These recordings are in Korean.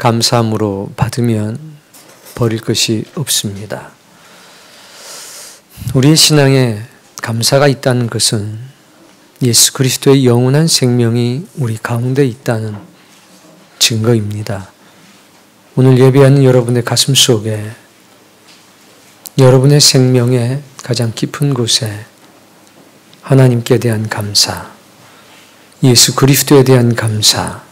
감사함으로 받으면 버릴 것이 없습니다. 우리의 신앙에 감사가 있다는 것은 예수 그리스도의 영원한 생명이 우리 가운데 있다는 증거입니다. 오늘 예배하는 여러분의 가슴 속에, 여러분의 생명의 가장 깊은 곳에 하나님께 대한 감사, 예수 그리스도에 대한 감사,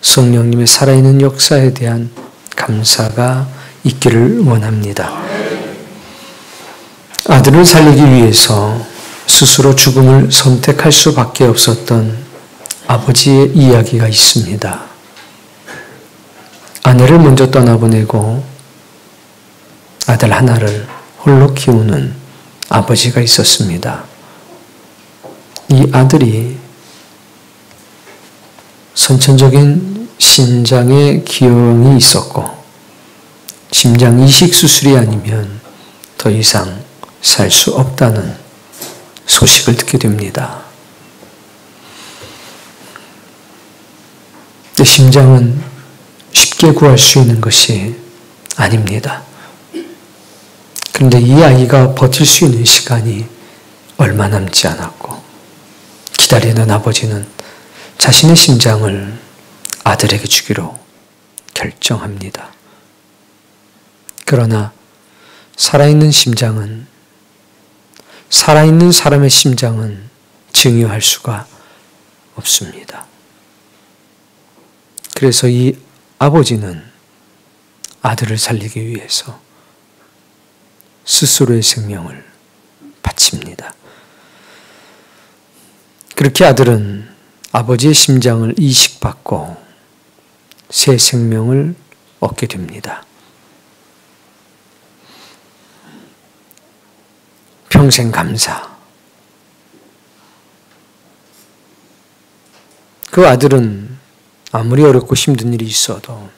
성령님의 살아있는 역사에 대한 감사가 있기를 원합니다. 아들을 살리기 위해서 스스로 죽음을 선택할 수밖에 없었던 아버지의 이야기가 있습니다. 아내를 먼저 떠나보내고 아들 하나를 홀로 키우는 아버지가 있었습니다. 이 아들이 선천적인 심장의 기형이 있었고 심장 이식 수술이 아니면 더 이상 살 수 없다는 소식을 듣게 됩니다. 심장은 쉽게 구할 수 있는 것이 아닙니다. 그런데 이 아이가 버틸 수 있는 시간이 얼마 남지 않았고 기다리는 아버지는 자신의 심장을 아들에게 주기로 결정합니다. 그러나 살아있는 사람의 심장은 증여할 수가 없습니다. 그래서 이 아버지는 아들을 살리기 위해서 스스로의 생명을 바칩니다. 그렇게 아들은 아버지의 심장을 이식받고 새 생명을 얻게 됩니다. 평생 감사. 그 아들은 아무리 어렵고 힘든 일이 있어도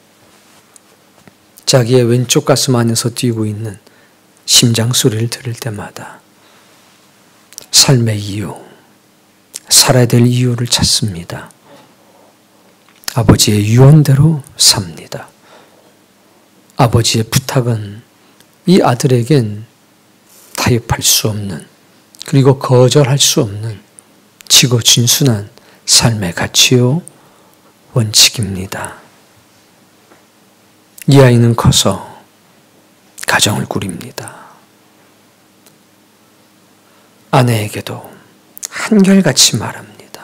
자기의 왼쪽 가슴 안에서 뛰고 있는 심장 소리를 들을 때마다 삶의 이유, 살아야 될 이유를 찾습니다. 아버지의 유언대로 삽니다. 아버지의 부탁은 이 아들에겐 타협할 수 없는, 그리고 거절할 수 없는 지고 진순한 삶의 가치요 원칙입니다. 이 아이는 커서 가정을 꾸립니다. 아내에게도 한결같이 말합니다.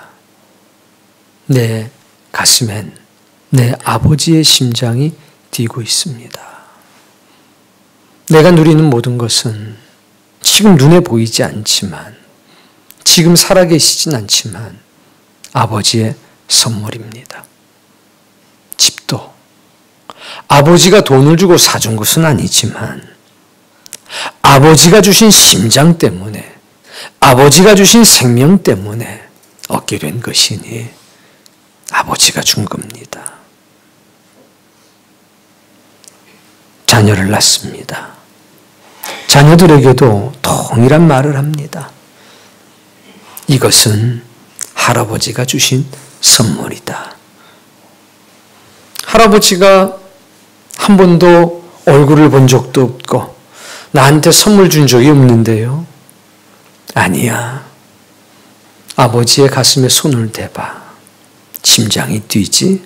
내 가슴엔 내 아버지의 심장이 뛰고 있습니다. 내가 누리는 모든 것은 지금 눈에 보이지 않지만, 지금 살아계시진 않지만 아버지의 선물입니다. 집도 아버지가 돈을 주고 사준 것은 아니지만 아버지가 주신 심장 때문에, 아버지가 주신 생명 때문에 얻게 된 것이니 아버지가 준 겁니다. 자녀를 낳습니다. 자녀들에게도 동일한 말을 합니다. 이것은 할아버지가 주신 선물이다. 할아버지가 한 번도 얼굴을 본 적도 없고 나한테 선물 준 적이 없는데요. 아니야. 아버지의 가슴에 손을 대봐. 심장이 뛰지?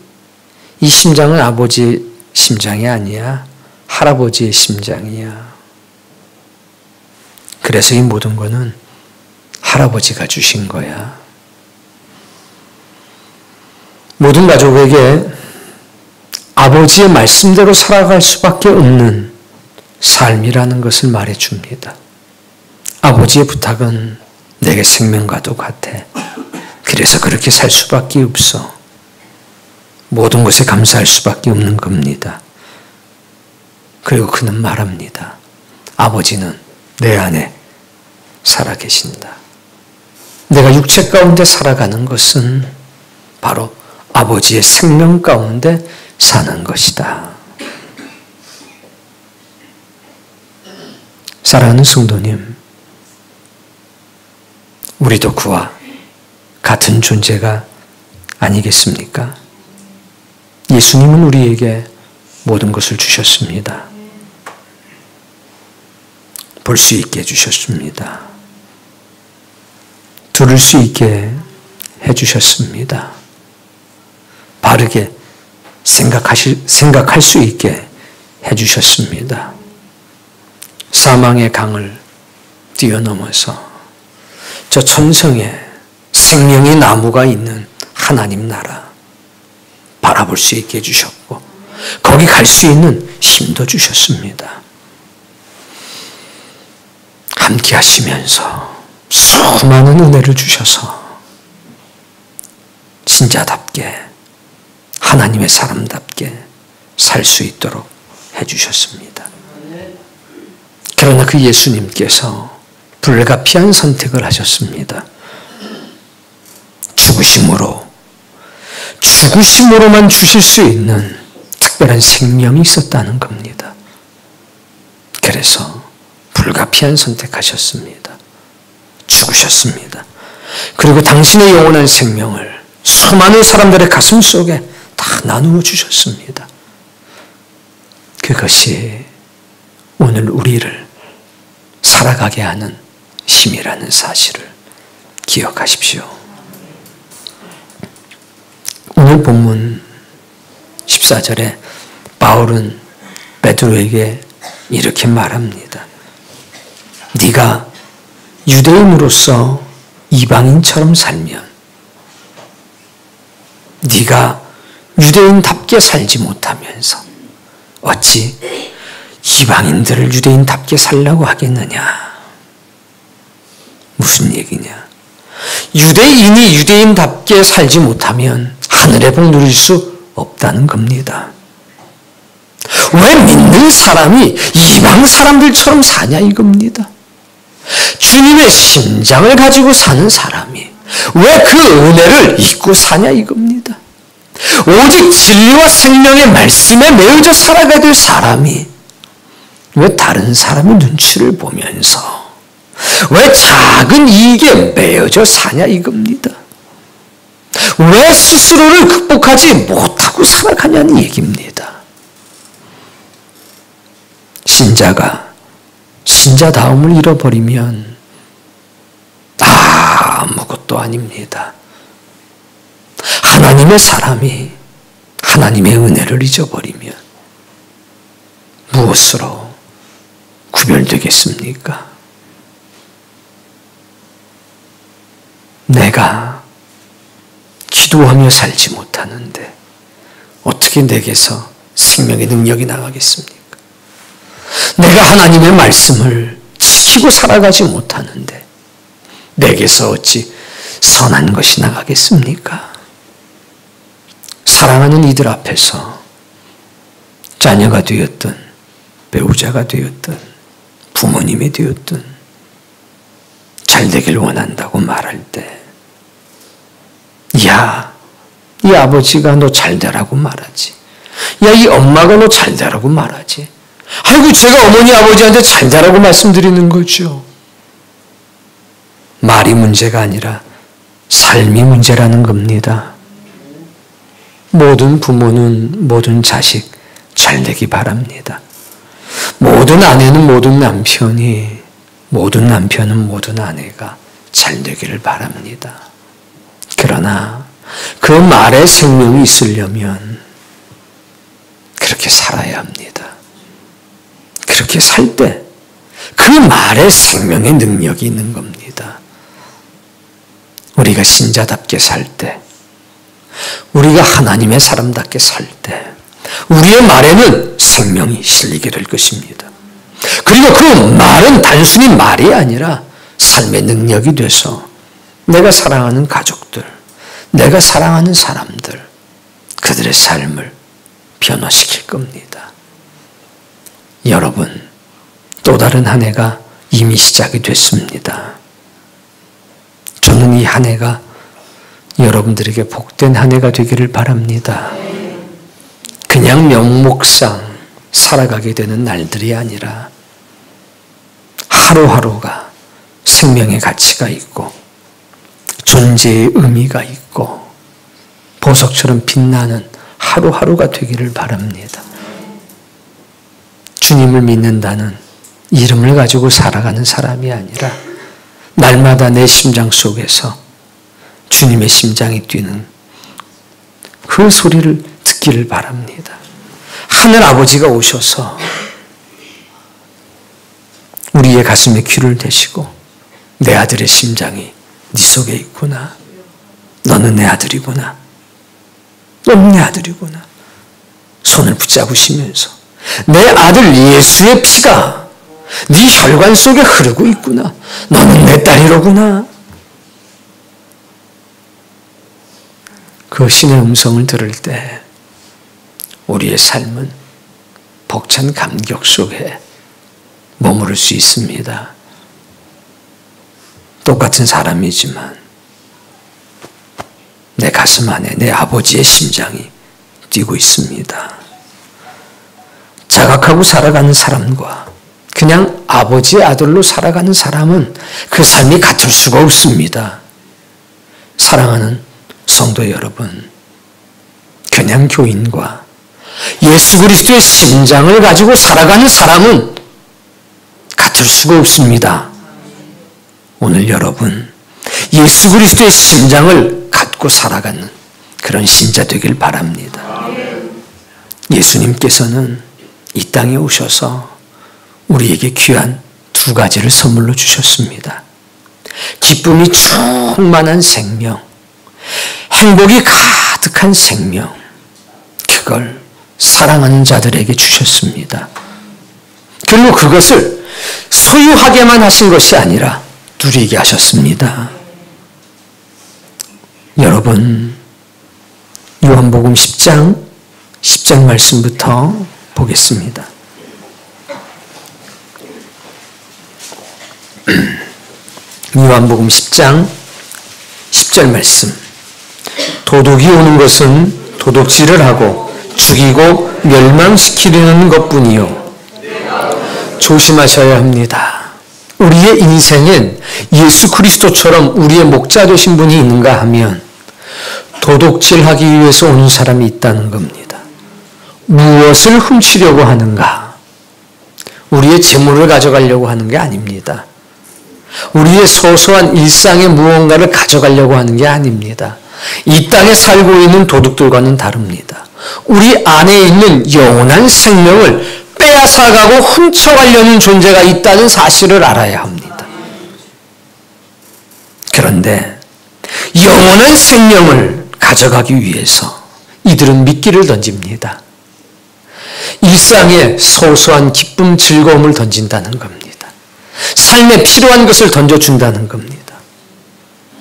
이 심장은 아버지의 심장이 아니야. 할아버지의 심장이야. 그래서 이 모든 거는 할아버지가 주신 거야. 모든 가족에게 아버지의 말씀대로 살아갈 수밖에 없는 삶이라는 것을 말해줍니다. 아버지의 부탁은 내게 생명과도 같아. 그래서 그렇게 살 수밖에 없어. 모든 것에 감사할 수밖에 없는 겁니다. 그리고 그는 말합니다. 아버지는 내 안에 살아계신다. 내가 육체 가운데 살아가는 것은 바로 아버지의 생명 가운데 사는 것이다. 사랑하는 성도님, 우리도 그와 같은 존재가 아니겠습니까? 예수님은 우리에게 모든 것을 주셨습니다. 볼 수 있게 해주셨습니다. 들을 수 있게 해주셨습니다. 바르게 생각할 수 있게 해주셨습니다. 사망의 강을 뛰어넘어서 저 천성에 생명의 나무가 있는 하나님 나라 바라볼 수 있게 해주셨고 거기 갈 수 있는 힘도 주셨습니다. 함께 하시면서 수많은 은혜를 주셔서 신자답게 하나님의 사람답게 살 수 있도록 해주셨습니다. 그러나 그 예수님께서 불가피한 선택을 하셨습니다. 죽으심으로만 주실 수 있는 특별한 생명이 있었다는 겁니다. 그래서 불가피한 선택하셨습니다. 죽으셨습니다. 그리고 당신의 영원한 생명을 수많은 사람들의 가슴 속에 다 나누어 주셨습니다. 그것이 오늘 우리를 살아가게 하는 힘이라는 사실을 기억하십시오. 오늘 본문 14절에 바울은 베드로에게 이렇게 말합니다. 네가 유대인으로서 이방인처럼 살면 네가 유대인답게 살지 못하면서 어찌 이방인들을 유대인답게 살라고 하겠느냐? 무슨 얘기냐? 유대인이 유대인답게 살지 못하면 하늘의 복 누릴 수 없다는 겁니다. 왜 믿는 사람이 이방 사람들처럼 사냐 이겁니다. 주님의 심장을 가지고 사는 사람이 왜 그 은혜를 잊고 사냐 이겁니다. 오직 진리와 생명의 말씀에 매여져 살아가야 될 사람이 왜 다른 사람의 눈치를 보면서 왜 작은 이익에 매여져 사냐 이겁니다. 왜 스스로를 극복하지 못하고 살아가냐는 얘기입니다. 신자가 신자다움을 잃어버리면 아무것도 아닙니다. 하나님의 사람이 하나님의 은혜를 잊어버리면 무엇으로 구별되겠습니까? 내가 기도하며 살지 못하는데 어떻게 내게서 생명의 능력이 나가겠습니까? 내가 하나님의 말씀을 지키고 살아가지 못하는데 내게서 어찌 선한 것이 나가겠습니까? 사랑하는 이들 앞에서 자녀가 되었든 배우자가 되었든 부모님이 되었든 잘 되길 원한다고 말할 때 야, 이 아버지가 너 잘 되라고 말하지. 야, 이 엄마가 너 잘 되라고 말하지. 아이고 제가 어머니 아버지한테 잘 되라고 말씀드리는 거죠. 말이 문제가 아니라 삶이 문제라는 겁니다. 모든 부모는 모든 자식 잘 되기 바랍니다. 모든 아내는 모든 남편이 모든 남편은 모든 아내가 잘 되기를 바랍니다. 그러나 그 말에 생명이 있으려면 그렇게 살아야 합니다. 그렇게 살 때 그 말에 생명의 능력이 있는 겁니다. 우리가 신자답게 살 때, 우리가 하나님의 사람답게 살 때 우리의 말에는 생명이 실리게 될 것입니다. 그리고 그 말은 단순히 말이 아니라 삶의 능력이 돼서 내가 사랑하는 가족들, 내가 사랑하는 사람들, 그들의 삶을 변화시킬 겁니다. 여러분, 또 다른 한 해가 이미 시작이 됐습니다. 저는 이 한 해가 여러분들에게 복된 한 해가 되기를 바랍니다. 그냥 명목상 살아가게 되는 날들이 아니라 하루하루가 생명의 가치가 있고 존재의 의미가 있고 보석처럼 빛나는 하루하루가 되기를 바랍니다. 주님을 믿는다는 이름을 가지고 살아가는 사람이 아니라 날마다 내 심장 속에서 주님의 심장이 뛰는 그 소리를 듣기를 바랍니다. 하늘 아버지가 오셔서 우리의 가슴에 귀를 대시고 내 아들의 심장이 네 속에 있구나. 너는 내 아들이구나. 너는 내 아들이구나. 손을 붙잡으시면서 내 아들 예수의 피가 네 혈관 속에 흐르고 있구나. 너는 내 딸이로구나. 그 신의 음성을 들을 때 우리의 삶은 벅찬 감격 속에 머무를 수 있습니다. 똑같은 사람이지만 내 가슴 안에 내 아버지의 심장이 뛰고 있습니다. 자각하고 살아가는 사람과 그냥 아버지의 아들로 살아가는 사람은 그 삶이 같을 수가 없습니다. 사랑하는 성도 여러분, 그냥 교인과 예수 그리스도의 심장을 가지고 살아가는 사람은 같을 수가 없습니다. 오늘 여러분, 예수 그리스도의 심장을 갖고 살아가는 그런 신자 되길 바랍니다. 예수님께서는 이 땅에 오셔서 우리에게 귀한 두 가지를 선물로 주셨습니다. 기쁨이 충만한 생명, 행복이 가득한 생명, 그걸 사랑하는 자들에게 주셨습니다. 결국 그것을 소유하게만 하신 것이 아니라 누리게 하셨습니다. 여러분, 요한복음 10장 10절 말씀부터 보겠습니다. 요한복음 10장 10절 말씀. 도둑이 오는 것은 도둑질을 하고 죽이고 멸망시키려는 것뿐이요. 조심하셔야 합니다. 우리의 인생엔 예수 그리스도처럼 우리의 목자 되신 분이 있는가 하면 도둑질하기 위해서 오는 사람이 있다는 겁니다. 무엇을 훔치려고 하는가? 우리의 재물을 가져가려고 하는 게 아닙니다. 우리의 소소한 일상의 무언가를 가져가려고 하는 게 아닙니다. 이 땅에 살고 있는 도둑들과는 다릅니다. 우리 안에 있는 영원한 생명을 빼앗아가고 훔쳐가려는 존재가 있다는 사실을 알아야 합니다. 그런데 영원한 생명을 가져가기 위해서 이들은 미끼를 던집니다. 일상의 소소한 기쁨, 즐거움을 던진다는 겁니다. 삶에 필요한 것을 던져준다는 겁니다.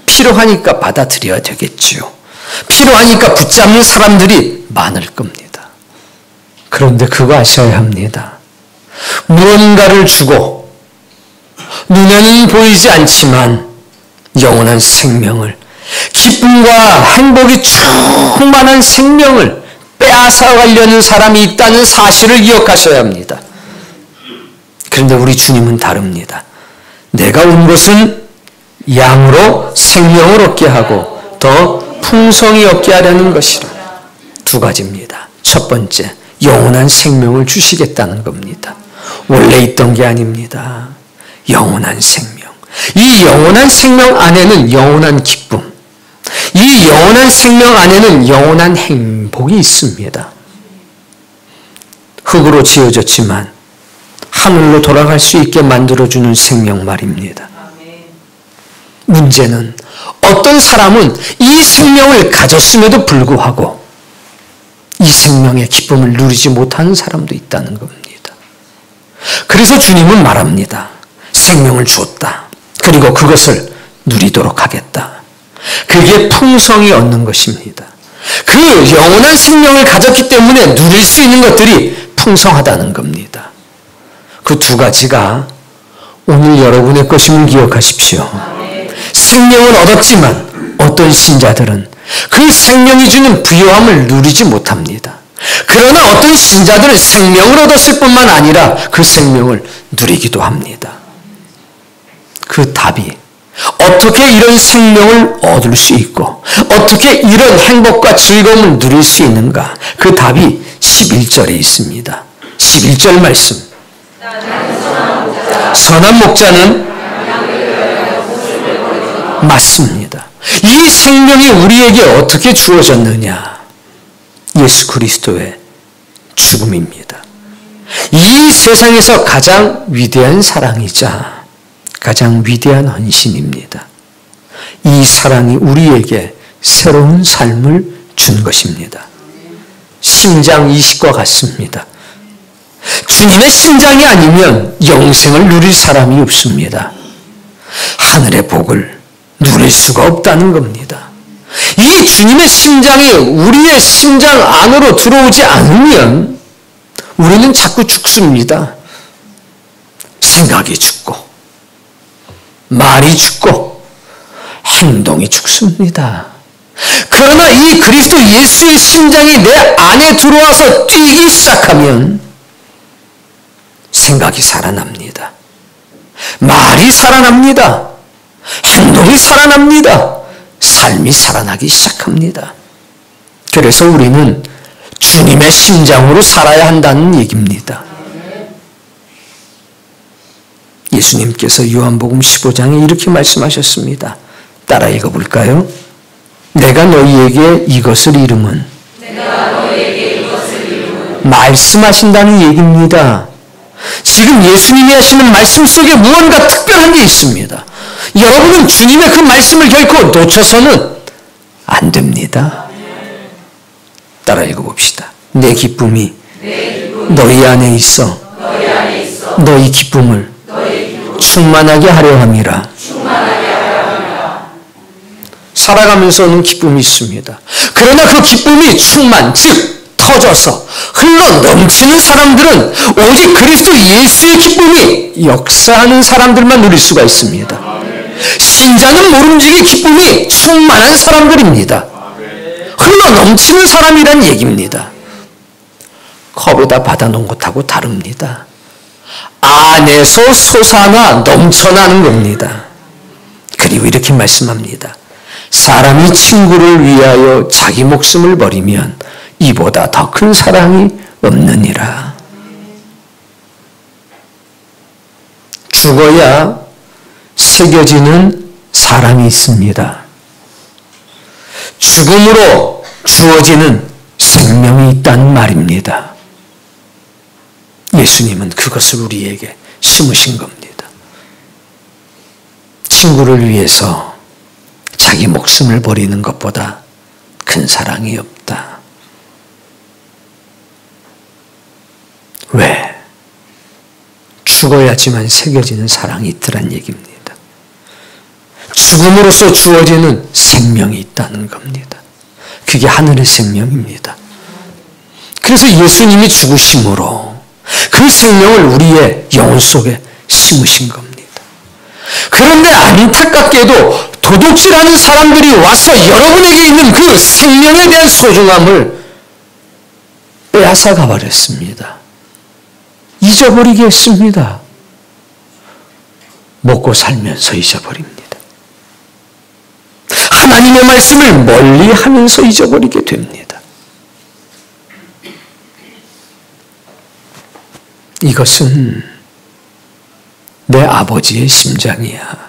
필요하니까 받아들여야 되겠지요. 필요하니까 붙잡는 사람들이 많을 겁니다. 그런데 그거 아셔야 합니다. 무언가를 주고 눈에는 보이지 않지만 영원한 생명을, 기쁨과 행복이 충만한 생명을 빼앗아가려는 사람이 있다는 사실을 기억하셔야 합니다. 그런데 우리 주님은 다릅니다. 내가 온 것은 양으로 생명을 얻게 하고 더 풍성히 얻게 하려는 것이라. 두 가지입니다. 첫 번째, 영원한 생명을 주시겠다는 겁니다. 원래 있던 게 아닙니다. 영원한 생명. 이 영원한 생명 안에는 영원한 기쁨, 이 영원한 생명 안에는 영원한 행복이 있습니다. 흙으로 지어졌지만 하늘로 돌아갈 수 있게 만들어주는 생명 말입니다. 문제는 어떤 사람은 이 생명을 가졌음에도 불구하고 이 생명의 기쁨을 누리지 못하는 사람도 있다는 겁니다. 그래서 주님은 말합니다. 생명을 주었다. 그리고 그것을 누리도록 하겠다. 그게 풍성히 얻는 것입니다. 그 영원한 생명을 가졌기 때문에 누릴 수 있는 것들이 풍성하다는 겁니다. 그 두 가지가 오늘 여러분의 것임을 기억하십시오. 생명을 얻었지만 어떤 신자들은 그 생명이 주는 부요함을 누리지 못합니다. 그러나 어떤 신자들은 생명을 얻었을 뿐만 아니라 그 생명을 누리기도 합니다. 그 답이 어떻게 이런 생명을 얻을 수 있고 어떻게 이런 행복과 즐거움을 누릴 수 있는가? 그 답이 11절에 있습니다. 11절 말씀. 선한 목자는 맞습니다. 이 생명이 우리에게 어떻게 주어졌느냐? 예수 그리스도의 죽음입니다. 이 세상에서 가장 위대한 사랑이자 가장 위대한 헌신입니다. 이 사랑이 우리에게 새로운 삶을 준 것입니다. 심장 이식과 같습니다. 주님의 심장이 아니면 영생을 누릴 사람이 없습니다. 하늘의 복을 누릴 수가 없다는 겁니다. 이 주님의 심장이 우리의 심장 안으로 들어오지 않으면 우리는 자꾸 죽습니다. 생각이 죽고 말이 죽고 행동이 죽습니다. 그러나 이 그리스도 예수의 심장이 내 안에 들어와서 뛰기 시작하면 생각이 살아납니다. 말이 살아납니다. 행동이 살아납니다. 삶이 살아나기 시작합니다. 그래서 우리는 주님의 심장으로 살아야 한다는 얘기입니다. 예수님께서 요한복음 15장에 이렇게 말씀하셨습니다. 따라 읽어볼까요? 내가 너희에게 이것을 이름은 말씀하신다는 얘기입니다. 지금 예수님이 하시는 말씀 속에 무언가 특별한 게 있습니다. 여러분은 주님의 그 말씀을 결코 놓쳐서는 안 됩니다. 따라 읽어봅시다. 내 기쁨이 너희 안에 있어 너희 기쁨을 충만하게 하려 함이라. 살아가면서는 기쁨이 있습니다. 그러나 그 기쁨이 즉 터져서 흘러 넘치는 사람들은 오직 그리스도 예수의 기쁨이 역사하는 사람들만 누릴 수가 있습니다. 신자는 모름지기 기쁨이 충만한 사람들입니다. 흘러 넘치는 사람이란 얘기입니다. 컵에다 받아놓은 것하고 다릅니다. 안에서 솟아나 넘쳐나는 겁니다. 그리고 이렇게 말씀합니다. 사람이 친구를 위하여 자기 목숨을 버리면 이보다 더 큰 사랑이 없느니라. 죽어야 새겨지는 사랑이 있습니다. 죽음으로 주어지는 생명이 있다는 말입니다. 예수님은 그것을 우리에게 심으신 겁니다. 친구를 위해서 자기 목숨을 버리는 것보다 큰 사랑이 없다. 왜? 죽어야지만 새겨지는 사랑이 있더란 얘기입니다. 죽음으로써 주어지는 생명이 있다는 겁니다. 그게 하늘의 생명입니다. 그래서 예수님이 죽으심으로 그 생명을 우리의 영혼 속에 심으신 겁니다. 그런데 안타깝게도 도둑질하는 사람들이 와서 여러분에게 있는 그 생명에 대한 소중함을 빼앗아 가버렸습니다. 잊어버리게 했습니다. 먹고 살면서 잊어버립니다. 하나님의 말씀을 멀리 하면서 잊어버리게 됩니다. 이것은 내 아버지의 심장이야.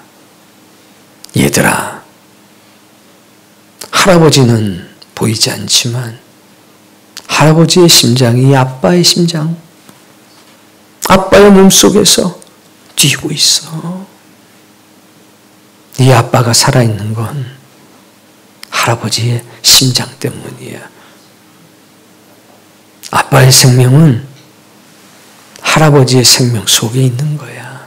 얘들아, 할아버지는 보이지 않지만 할아버지의 심장이 아빠의 심장, 아빠의 몸속에서 뛰고 있어. 네 아빠가 살아있는 건 할아버지의 심장 때문이야. 아빠의 생명은 할아버지의 생명 속에 있는 거야.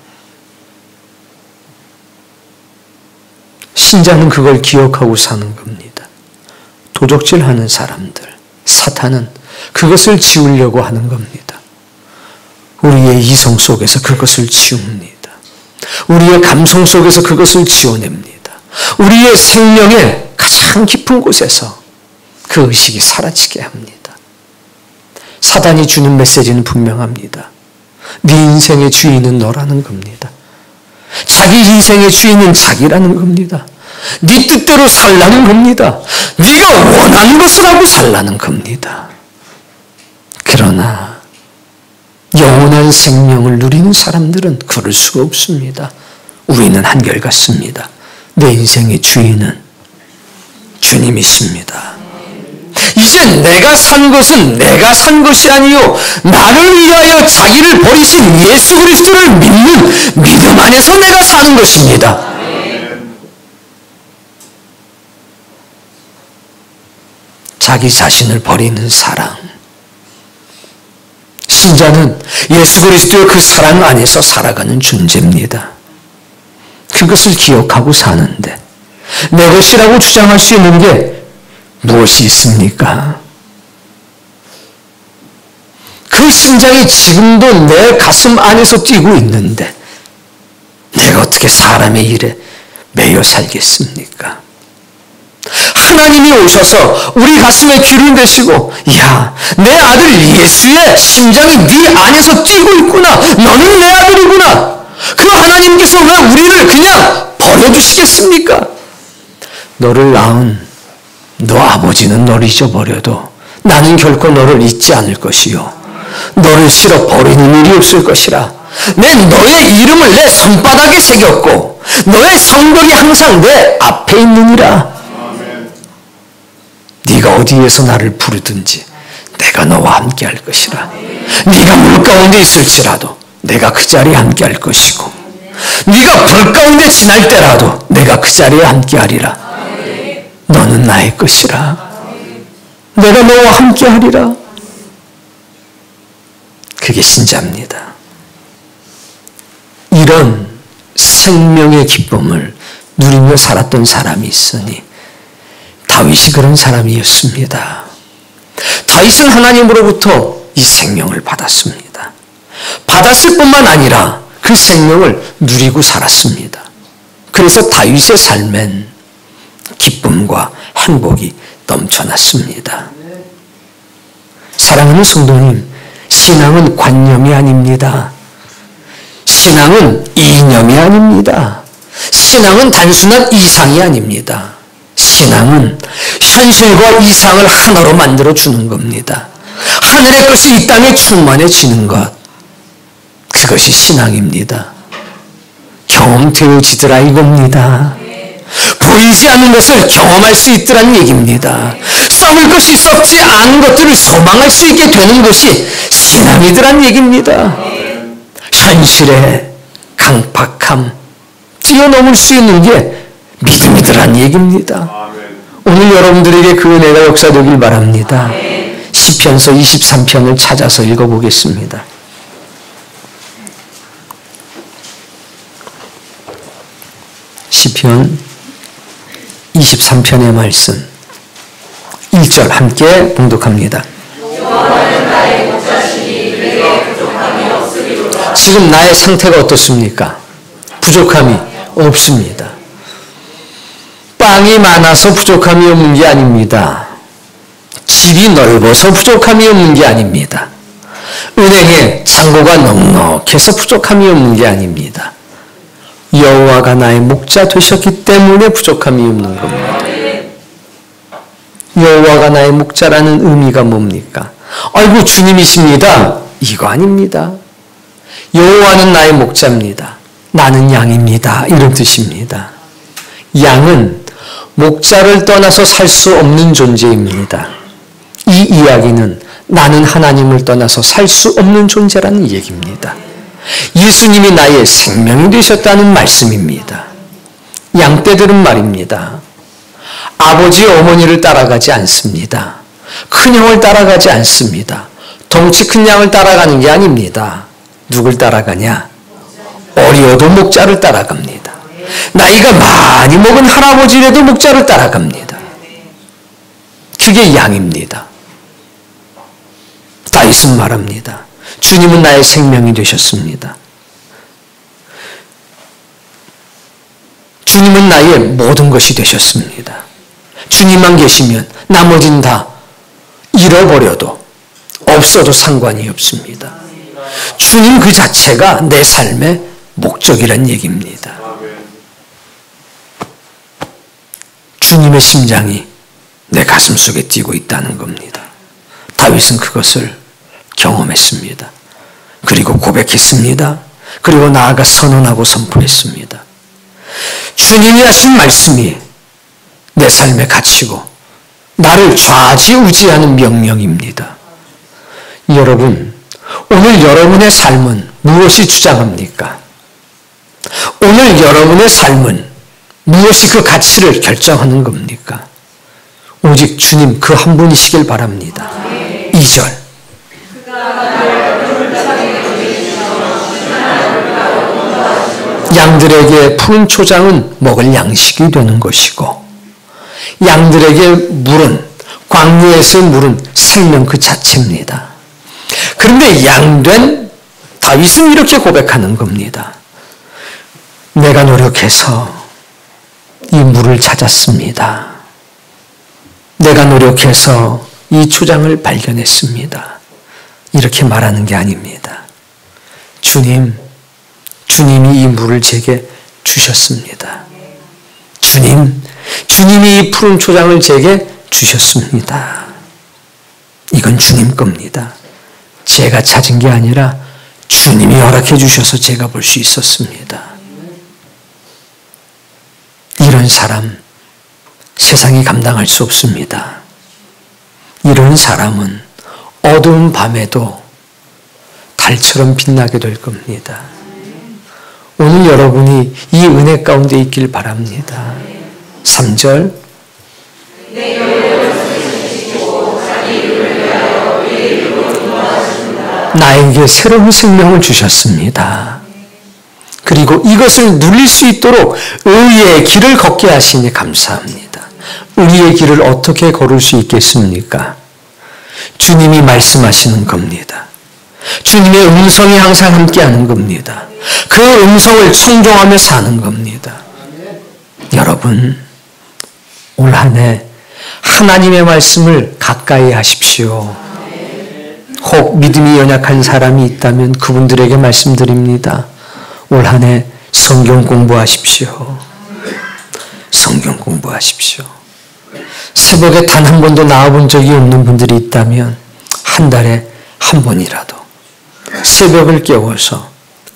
신자는 그걸 기억하고 사는 겁니다. 도적질하는 사람들, 사탄은 그것을 지우려고 하는 겁니다. 우리의 이성 속에서 그것을 지웁니다. 우리의 감성 속에서 그것을 지워냅니다. 우리의 생명의 가장 깊은 곳에서 그 의식이 사라지게 합니다. 사단이 주는 메시지는 분명합니다. 네 인생의 주인은 너라는 겁니다. 자기 인생의 주인은 자기라는 겁니다. 네 뜻대로 살라는 겁니다. 네가 원하는 것을 하고 살라는 겁니다. 그러나 영원한 생명을 누리는 사람들은 그럴 수가 없습니다. 우리는 한결같습니다. 내 인생의 주인은 주님이십니다. 이제 내가 산 것은 내가 산 것이 아니요 나를 위하여 자기를 버리신 예수 그리스도를 믿는 믿음 안에서 내가 사는 것입니다. 자기 자신을 버리는 사랑. 신자는 예수 그리스도의 그 사랑 안에서 살아가는 존재입니다. 그것을 기억하고 사는데 내 것이라고 주장할 수 있는 게 무엇이 있습니까? 그 심장이 지금도 내 가슴 안에서 뛰고 있는데 내가 어떻게 사람의 일에 매여 살겠습니까? 하나님이 오셔서 우리 가슴에 귀를 대시고 야, 내 아들 예수의 심장이 네 안에서 뛰고 있구나. 너는 내 아들이구나. 그 하나님께서 왜 우리를 그냥 버려두시겠습니까? 너를 낳은 너 아버지는 너를 잊어버려도 나는 결코 너를 잊지 않을 것이요 너를 실어 버리는 일이 없을 것이라. 너의 이름을 내 손바닥에 새겼고 너의 성벽이 항상 내 앞에 있느니라. 네가 어디에서 나를 부르든지 내가 너와 함께 할 것이라. 네가 물 가운데 있을지라도 내가 그 자리에 함께 할 것이고 네가 불 가운데 지날 때라도 내가 그 자리에 함께 하리라. 너는 나의 것이라. 내가 너와 함께 하리라. 그게 신자입니다. 이런 생명의 기쁨을 누리며 살았던 사람이 있으니 다윗이 그런 사람이었습니다. 다윗은 하나님으로부터 이 생명을 받았습니다. 받았을 뿐만 아니라 그 생명을 누리고 살았습니다. 그래서 다윗의 삶엔 기쁨과 행복이 넘쳐났습니다. 사랑하는 성도님, 신앙은 관념이 아닙니다. 신앙은 이념이 아닙니다. 신앙은 단순한 이상이 아닙니다. 신앙은 현실과 이상을 하나로 만들어주는 겁니다. 하늘의 것이 이 땅에 충만해지는 것, 그것이 신앙입니다. 경험되어지더라 이겁니다. 보이지 않는 것을 경험할 수 있더란 얘기입니다. 썩을 것이 썩지 않은 것들을 소망할 수 있게 되는 것이 신앙이더란 얘기입니다. 현실의 강팍함 뛰어넘을 수 있는 게 믿음이더란 얘기입니다. 오늘 여러분들에게 그 은혜가 역사되길 바랍니다. 시편서 23편을 찾아서 읽어보겠습니다. 시편 23편의 말씀 1절 함께 봉독합니다. 지금 나의 상태가 어떻습니까? 부족함이 없습니다. 빵이 많아서 부족함이 없는 게 아닙니다. 집이 넓어서 부족함이 없는 게 아닙니다. 은행에 잔고가 넉넉해서 부족함이 없는 게 아닙니다. 여호와가 나의 목자 되셨기 때문에 부족함이 없는 겁니다. 여호와가 나의 목자라는 의미가 뭡니까? 아이고 주님이십니다. 이거 아닙니다. 여호와는 나의 목자입니다. 나는 양입니다. 이런 뜻입니다. 양은 목자를 떠나서 살 수 없는 존재입니다. 이 이야기는 나는 하나님을 떠나서 살 수 없는 존재라는 얘기입니다. 예수님이 나의 생명이 되셨다는 말씀입니다. 양떼들은 말입니다. 아버지 어머니를 따라가지 않습니다. 큰형을 따라가지 않습니다. 덩치 큰 양을 따라가는 게 아닙니다. 누굴 따라가냐? 어려도 목자를 따라갑니다. 나이가 많이 먹은 할아버지라도 목자를 따라갑니다. 그게 양입니다. 다윗은 말합니다. 주님은 나의 생명이 되셨습니다. 주님은 나의 모든 것이 되셨습니다. 주님만 계시면 나머지는 다 잃어버려도 없어도 상관이 없습니다. 주님 그 자체가 내 삶의 목적이란 얘기입니다. 주님의 심장이 내 가슴 속에 뛰고 있다는 겁니다. 다윗은 그것을 경험했습니다. 그리고 고백했습니다. 그리고 나아가 선언하고 선포했습니다. 주님이 하신 말씀이 내 삶의 가치고 나를 좌지우지하는 명령입니다. 여러분, 오늘 여러분의 삶은 무엇이 주장합니까? 오늘 여러분의 삶은 무엇이 그 가치를 결정하는 겁니까? 오직 주님 그 한 분이시길 바랍니다. 2절. 양들에게 푸른 초장은 먹을 양식이 되는 것이고 양들에게 물은 광야에서의 물은 생명 그 자체입니다. 그런데 양된 다윗은 이렇게 고백하는 겁니다. 내가 노력해서 이 물을 찾았습니다. 내가 노력해서 이 초장을 발견했습니다. 이렇게 말하는 게 아닙니다. 주님이 이 물을 제게 주셨습니다. 주님이 이 푸른 초장을 제게 주셨습니다. 이건 주님 겁니다. 제가 찾은 게 아니라 주님이 허락해 주셔서 제가 볼 수 있었습니다. 이런 사람 세상이 감당할 수 없습니다. 이런 사람은 어두운 밤에도 달처럼 빛나게 될 겁니다. 오늘 여러분이 이 은혜 가운데 있길 바랍니다. 3절. 나에게 새로운 생명을 주셨습니다. 그리고 이것을 누릴 수 있도록 의의 길을 걷게 하시니 감사합니다. 의의 길을 어떻게 걸을 수 있겠습니까? 주님이 말씀하시는 겁니다. 주님의 음성이 항상 함께하는 겁니다. 그 음성을 청종하며 사는 겁니다. 여러분, 올 한 해 하나님의 말씀을 가까이 하십시오. 혹 믿음이 연약한 사람이 있다면 그분들에게 말씀드립니다. 올 한 해 성경 공부하십시오. 성경 공부하십시오. 새벽에 단 한 번도 나와본 적이 없는 분들이 있다면 한 달에 한 번이라도 새벽을 깨워서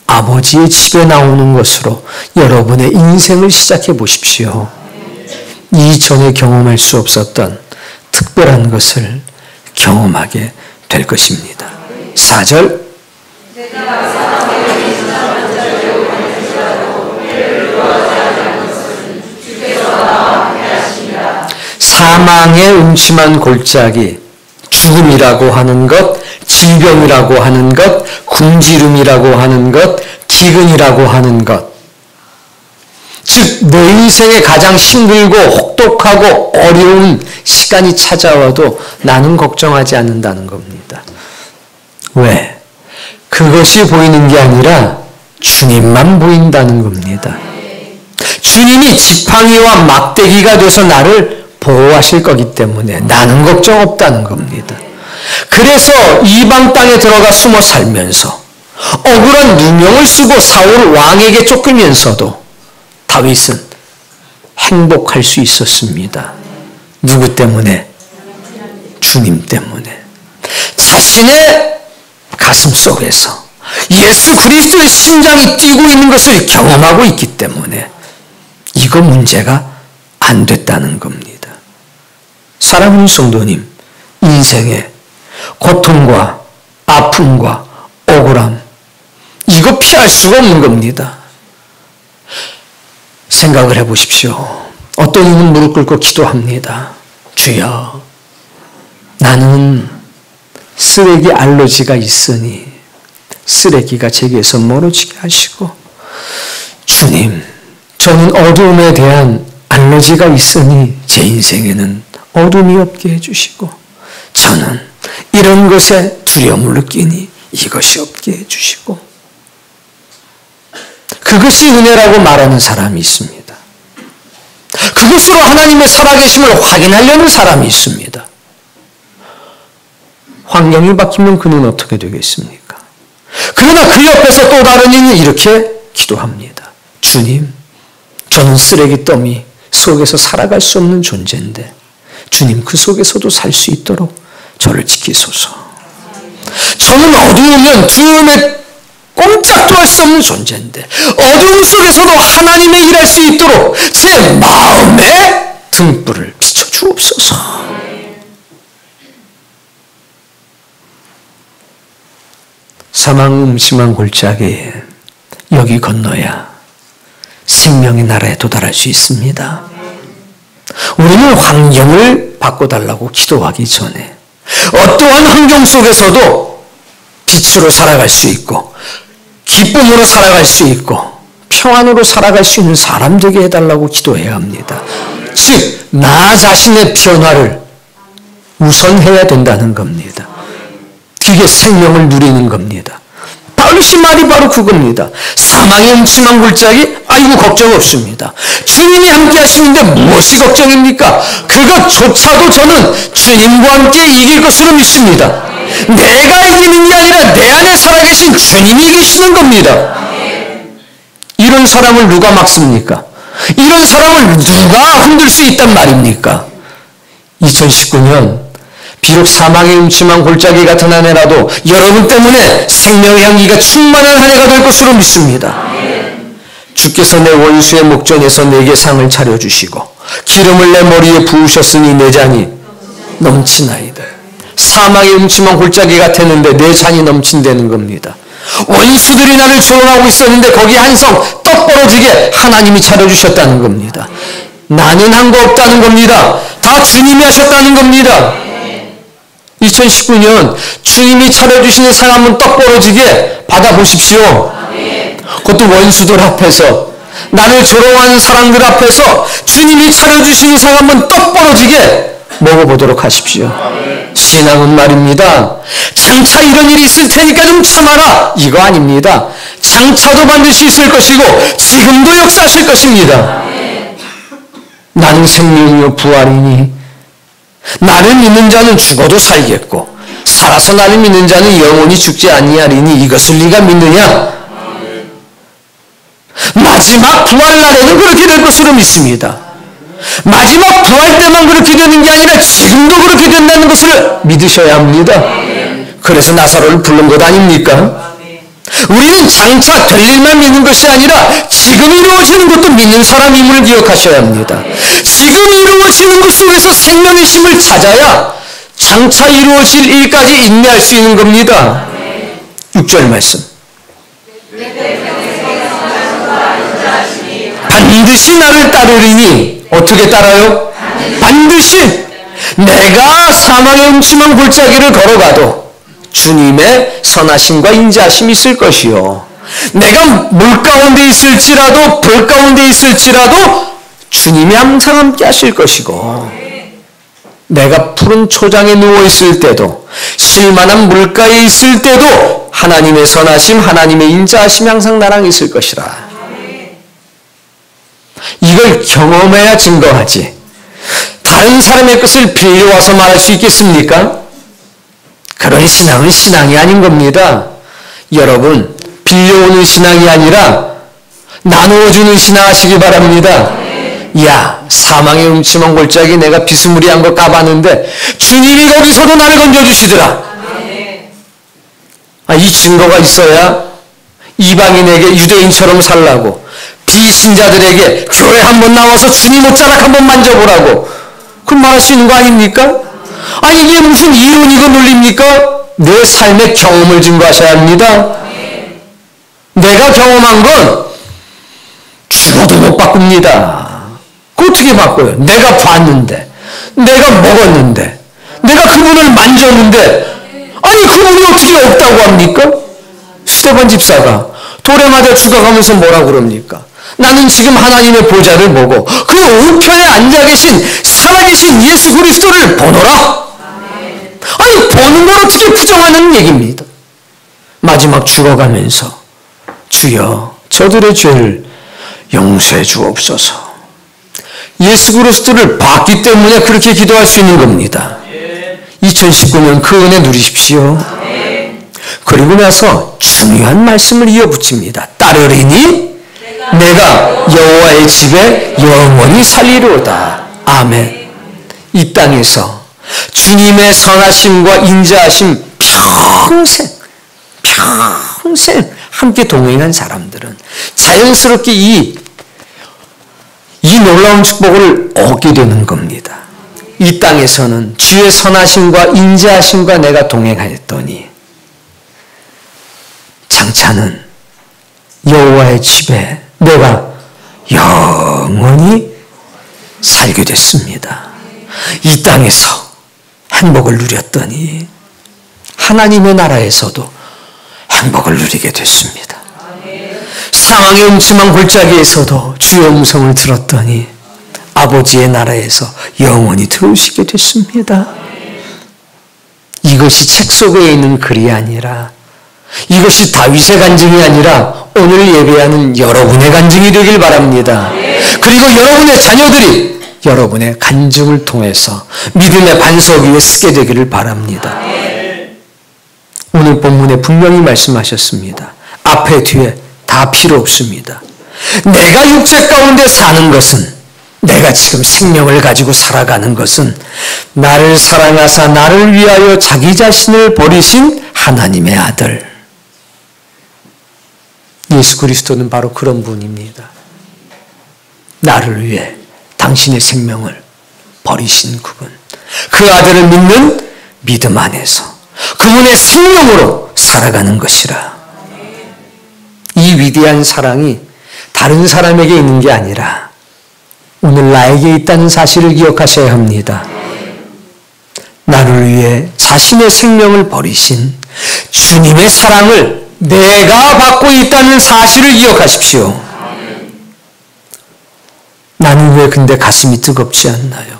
아버지의 집에 나오는 것으로 여러분의 인생을 시작해 보십시오. 이전에 경험할 수 없었던 특별한 것을 경험하게 될 것입니다. 4절. 사망의 음침한 골짜기, 죽음이라고 하는 것, 질병이라고 하는 것, 굶주림이라고 하는 것, 기근이라고 하는 것, 즉 내 인생에 가장 힘들고 혹독하고 어려운 시간이 찾아와도 나는 걱정하지 않는다는 겁니다. 왜? 그것이 보이는 게 아니라 주님만 보인다는 겁니다. 주님이 지팡이와 막대기가 돼서 나를 보호하실 거기 때문에 나는 걱정 없다는 겁니다. 그래서 이방 땅에 들어가 숨어 살면서 억울한 누명을 쓰고 사울 왕에게 쫓기면서도 다윗은 행복할 수 있었습니다. 누구 때문에? 주님 때문에. 자신의 가슴 속에서 예수 그리스도의 심장이 뛰고 있는 것을 경험하고 있기 때문에 이거 문제가 안 됐다는 겁니다. 사랑하는 성도님, 인생에 고통과 아픔과 억울함, 이거 피할 수가 없는 겁니다. 생각을 해보십시오. 어떤 이는 무릎 꿇고 기도합니다. 주여, 나는 쓰레기 알러지가 있으니 쓰레기가 제게서 멀어지게 하시고, 주님, 저는 어두움에 대한 알러지가 있으니 제 인생에는 어둠이 없게 해주시고, 저는 이런 것에 두려움을 느끼니 이것이 없게 해주시고, 그것이 은혜라고 말하는 사람이 있습니다. 그것으로 하나님의 살아계심을 확인하려는 사람이 있습니다. 환경이 바뀌면 그는 어떻게 되겠습니까? 그러나 그 옆에서 또 다른 이는 이렇게 기도합니다. 주님, 저는 쓰레기 더미 속에서 살아갈 수 없는 존재인데 주님 그 속에서도 살 수 있도록 저를 지키소서. 저는 어두우면 두려움에 꼼짝도 할 수 없는 존재인데 어두움 속에서도 하나님의 일할 수 있도록 제 마음에 등불을 비춰주옵소서. 사망 음침한 골짜기에 여기 건너야 생명의 나라에 도달할 수 있습니다. 우리는 환경을 바꿔달라고 기도하기 전에 어떠한 환경 속에서도 빛으로 살아갈 수 있고 기쁨으로 살아갈 수 있고 평안으로 살아갈 수 있는 사람 되게 해달라고 기도해야 합니다. 즉, 나 자신의 변화를 우선해야 된다는 겁니다. 그게 생명을 누리는 겁니다. 바울이 말이 바로 그겁니다. 사망의 음침한 골짜기? 아이고 걱정 없습니다. 주님이 함께 하시는데 무엇이 걱정입니까? 그것조차도 저는 주님과 함께 이길 것으로 믿습니다. 내가 이기는 게 아니라 내 안에 살아계신 주님이 이기시는 겁니다. 이런 사람을 누가 막습니까? 이런 사람을 누가 흔들 수 있단 말입니까? 2019년 비록 사망의 음침한 골짜기 같은 한 해라도 여러분 때문에 생명의 향기가 충만한 한 해가 될 것으로 믿습니다. 주께서 내 원수의 목전에서 내게 상을 차려주시고 기름을 내 머리에 부으셨으니 내 잔이 넘치나이다. 사망의 음침한 골짜기 같았는데 내 잔이 넘친다는 겁니다. 원수들이 나를 조롱하고 있었는데 거기에 한 성 떡 벌어지게 하나님이 차려주셨다는 겁니다. 나는 한 거 없다는 겁니다. 다 주님이 하셨다는 겁니다. 2019년 주님이 차려주시는 상 한번 떡 벌어지게 받아보십시오. 그것도 원수들 앞에서, 나를 조롱하는 사람들 앞에서 주님이 차려주시는 상 한번 떡 벌어지게 먹어보도록 하십시오. 신앙은 말입니다. 장차 이런 일이 있을 테니까 좀 참아라, 이거 아닙니다. 장차도 반드시 있을 것이고 지금도 역사하실 것입니다. 나는 생명이요 부활이니 나를 믿는 자는 죽어도 살겠고 살아서 나를 믿는 자는 영원히 죽지 아니하리니 이것을 네가 믿느냐? 마지막 부활 날에는 그렇게 될 것으로 믿습니다. 마지막 부활 때만 그렇게 되는 게 아니라 지금도 그렇게 된다는 것을 믿으셔야 합니다. 그래서 나사로를 부른 것 아닙니까? 우리는 장차 될 일만 믿는 것이 아니라 지금 이루어지는 것도 믿는 사람임을 기억하셔야 합니다. 지금 이루어지는 것 속에서 생명의 힘을 찾아야 장차 이루어질 일까지 인내할 수 있는 겁니다. 6절 말씀. 반드시 나를 따르리니 어떻게 따라요? 반드시 내가 사망의 음침한 골짜기를 걸어가도 주님의 선하심과 인자하심이 있을 것이요. 내가 물 가운데 있을지라도 불 가운데 있을지라도 주님이 항상 함께 하실 것이고 내가 푸른 초장에 누워있을 때도 실만한 물가에 있을 때도 하나님의 선하심, 하나님의 인자하심이 항상 나랑 있을 것이라. 이걸 경험해야 증거하지. 다른 사람의 것을 빌려와서 말할 수 있겠습니까? 그런 신앙은 신앙이 아닌 겁니다. 여러분, 빌려오는 신앙이 아니라 나누어주는 신앙 하시기 바랍니다. 야, 사망의 음침한 골짜기 내가 비스무리한 거 까봤는데 주님이 거기서도 나를 건져주시더라. 이 증거가 있어야 이방인에게 유대인처럼 살라고, 비신자들에게 교회 한번 나와서 주님 옷자락 한번 만져보라고 그 말할 수 있는 거 아닙니까? 이게 무슨 이론이고 논리입니까? 내 삶의 경험을 증거하셔야 합니다. 내가 경험한 건 죽어도 못 바꿉니다. 그 어떻게 바꿔요? 내가 봤는데, 내가 먹었는데, 내가 그분을 만졌는데, 그분이 어떻게 없다고 합니까? 스테반 집사가 돌에 맞아 죽어가면서 뭐라고 그럽니까? 나는 지금 하나님의 보좌를 보고 그 우편에 앉아 계신 살아계신 예수 그리스도를 보노라. 보는 걸 어떻게 부정하는 얘기입니다. 마지막 죽어가면서 주여 저들의 죄를 용서해 주옵소서. 예수 그리스도를 봤기 때문에 그렇게 기도할 수 있는 겁니다. 2019년 그 은혜 누리십시오. 그리고 나서 중요한 말씀을 이어붙입니다. 따르리니 내가 여호와의 집에 영원히 살리로다. 아멘. 이 땅에서 주님의 선하심과 인자하심 평생 평생 함께 동행한 사람들은 자연스럽게 이 놀라운 축복을 얻게 되는 겁니다. 이 땅에서는 주의 선하심과 인자하심과 내가 동행하였더니 장차는 여호와의 집에 내가 영원히 살게 됐습니다. 이 땅에서 행복을 누렸더니 하나님의 나라에서도 행복을 누리게 됐습니다. 사망의 음침한 골짜기에서도 주의 음성을 들었더니 아버지의 나라에서 영원히 들어오시게 됐습니다. 이것이 책 속에 있는 글이 아니라, 이것이 다윗의 간증이 아니라 오늘 예배하는 여러분의 간증이 되길 바랍니다. 그리고 여러분의 자녀들이 여러분의 간증을 통해서 믿음의 반석 위에 서게 되기를 바랍니다. 오늘 본문에 분명히 말씀하셨습니다. 앞에 뒤에 다 필요 없습니다. 내가 육체 가운데 사는 것은, 내가 지금 생명을 가지고 살아가는 것은 나를 사랑하사 나를 위하여 자기 자신을 버리신 하나님의 아들 예수 그리스도는 바로 그런 분입니다. 나를 위해 당신의 생명을 버리신 그분, 그 아들을 믿는 믿음 안에서 그분의 생명으로 살아가는 것이라. 이 위대한 사랑이 다른 사람에게 있는 게 아니라 오늘 나에게 있다는 사실을 기억하셔야 합니다. 나를 위해 자신의 생명을 버리신 주님의 사랑을 내가 받고 있다는 사실을 기억하십시오. 나는 왜 근데 가슴이 뜨겁지 않나요?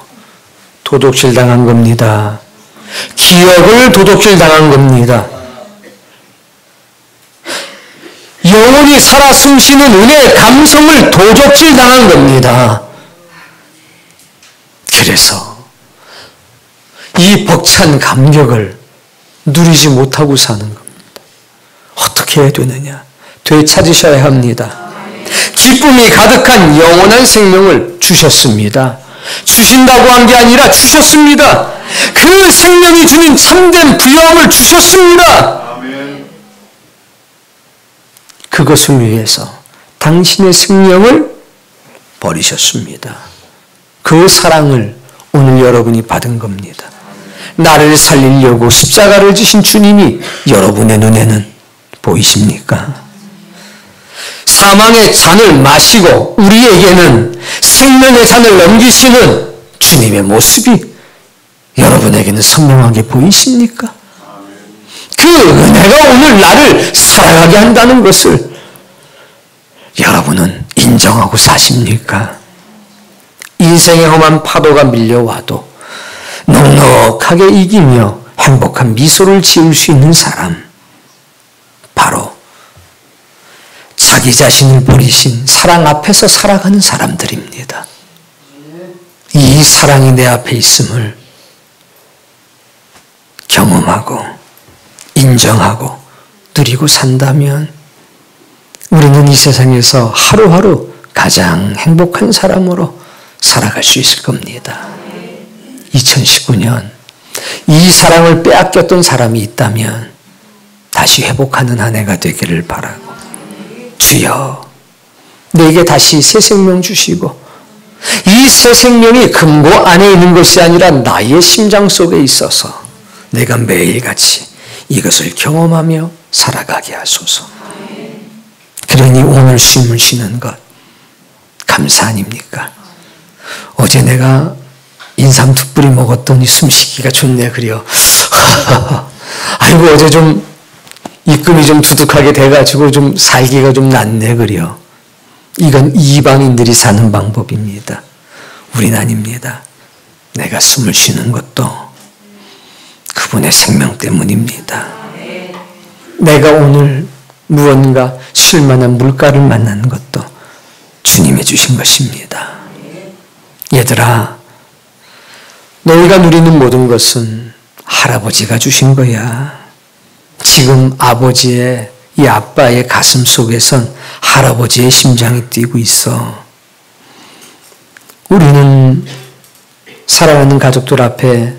도둑질 당한 겁니다. 기억을 도둑질 당한 겁니다. 영원히 살아 숨쉬는 은혜의 감성을 도적질 당한 겁니다. 그래서 이 벅찬 감격을 누리지 못하고 사는 겁니다. 어떻게 해야 되느냐? 되찾으셔야 합니다. 기쁨이 가득한 영원한 생명을 주셨습니다. 주신다고 한 게 아니라 주셨습니다. 그 생명이 주는 참된 부여함을 주셨습니다. 그것을 위해서 당신의 생명을 버리셨습니다. 그 사랑을 오늘 여러분이 받은 겁니다. 나를 살리려고 십자가를 지신 주님이 여러분의 눈에는 보이십니까? 사망의 잔을 마시고 우리에게는 생명의 잔을 넘기시는 주님의 모습이 여러분에게는 선명하게 보이십니까? 그 은혜가 오늘 나를 살아가게 한다는 것을 여러분은 인정하고 사십니까? 인생의 험한 파도가 밀려와도 넉넉하게 이기며 행복한 미소를 지을 수 있는 사람, 바로 자기 자신을 버리신 사랑 앞에서 살아가는 사람들입니다. 이 사랑이 내 앞에 있음을 경험하고 인정하고 누리고 산다면 우리는 이 세상에서 하루하루 가장 행복한 사람으로 살아갈 수 있을 겁니다. 2019년 이 사랑을 빼앗겼던 사람이 있다면 다시 회복하는 한 해가 되기를 바라고, 주여 내게 다시 새 생명 주시고 이 새 생명이 금고 안에 있는 것이 아니라 나의 심장 속에 있어서 내가 매일같이 이것을 경험하며 살아가게 하소서. 그러니 오늘 숨을 쉬는 것 감사 아닙니까? 어제 내가 인삼 두 뿌리 먹었더니 숨쉬기가 좋네 그려. 아이고 어제 좀 입금이 좀 두둑하게 돼가지고 좀 살기가 좀 낫네 그려. 이건 이방인들이 사는 방법입니다. 우린 아닙니다. 내가 숨을 쉬는 것도 그분의 생명 때문입니다. 내가 오늘 무언가 쉴만한 물가를 만난 것도 주님이 주신 것입니다. 얘들아, 너희가 누리는 모든 것은 할아버지가 주신 거야. 지금 아버지의, 이 아빠의 가슴 속에선 할아버지의 심장이 뛰고 있어. 우리는 사랑하는 가족들 앞에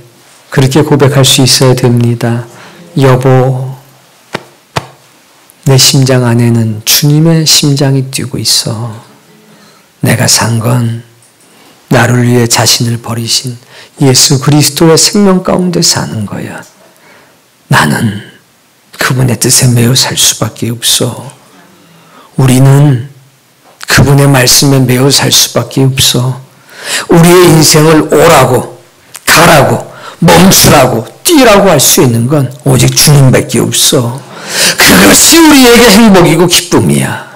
그렇게 고백할 수 있어야 됩니다. 여보, 내 심장 안에는 주님의 심장이 뛰고 있어. 내가 산 건 나를 위해 자신을 버리신 예수 그리스도의 생명 가운데 사는 거야. 나는 그분의 뜻에 매여 살 수밖에 없어. 우리는 그분의 말씀에 매여 살 수밖에 없어. 우리의 인생을 오라고, 가라고, 멈추라고, 뛰라고 할 수 있는 건 오직 주님밖에 없어. 그것이 우리에게 행복이고 기쁨이야.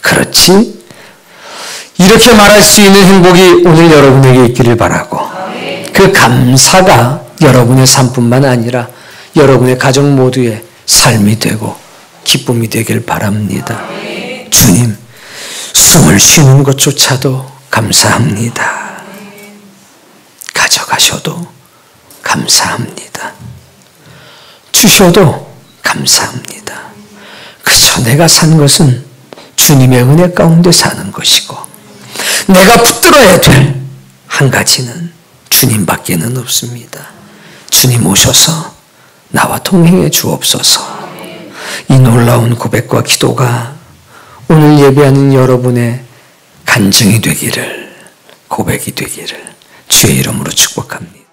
그렇지? 이렇게 말할 수 있는 행복이 오늘 여러분에게 있기를 바라고, 그 감사가 여러분의 삶뿐만 아니라 여러분의 가정 모두의 삶이 되고 기쁨이 되길 바랍니다. 주님, 숨을 쉬는 것조차도 감사합니다. 가져가셔도 감사합니다. 주셔도 감사합니다. 그저 내가 산 것은 주님의 은혜 가운데 사는 것이고, 내가 붙들어야 될 한 가지는 주님밖에는 없습니다. 주님 오셔서 나와 동행해 주옵소서. 이 놀라운 고백과 기도가 오늘 예배하는 여러분의 간증이 되기를, 고백이 되기를 주의 이름으로 축복합니다.